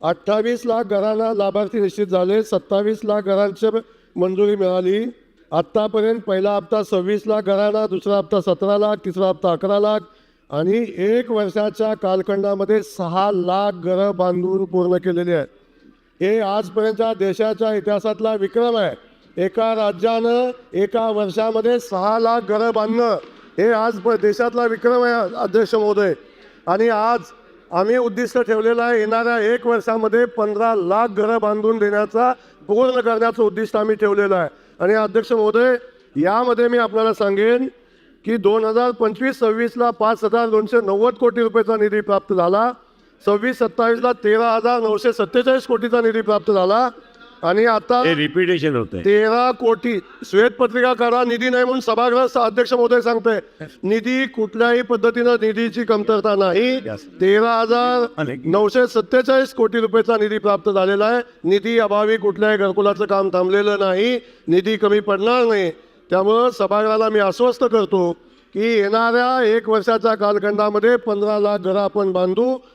28 लाख घरांना लाभार्थी निश्चित झाले, 27 लाख घरांची मंजुरी मिळाली. आत्तापर्यंत पहिला हप्ता 26 लाख घरांना, दुसरा हप्ता 17 लाख, तिसरा हप्ता 11 लाख आणि 1 वर्षाच्या कालखंडामध्ये 6 लाख घरं बांधून पूर्ण केलेली आहेत. हे आजपर्यंतच्या देशाच्या इतिहासातला विक्रम आहे. एका राज्यानं एका वर्षामध्ये 6 लाख घरं बांधणं हे आज देशातला विक्रम आहे अध्यक्ष महोदय. आणि आज आम्ही उद्दिष्ट ठेवलेलं आहे, येणाऱ्या 1 वर्षामध्ये 15 लाख घरं बांधून देण्याचा पूर्ण करण्याचं उद्दिष्ट आम्ही ठेवलेलं आहे. आणि अध्यक्ष महोदय, यामध्ये मी आपल्याला सांगेन की 2025-26ला 5,290 कोटी रुपयाचा निधी प्राप्त झाला, 26-27ला 13,947 कोटीचा निधी प्राप्त झाला आणि आता रिपिटेशन होतंय. 13 कोटी श्वेतपत्रिका करा, निधी नाही म्हणून सभागृह अध्यक्ष महोदय सांगते. निधी कुठल्याही पद्धतीनं निधीची कमतरता नाही. 13,947 कोटी रुपयाचा निधी प्राप्त झालेला आहे. निधी अभावी कुठल्याही घरकुलाचं काम थांबलेलं नाही, निधी कमी पडणार नाही. त्यामुळं सभागृहाला मी आश्वस्त करतो की येणाऱ्या 1 वर्षाच्या कालखंडामध्ये 15 लाख घरं आपण बांधू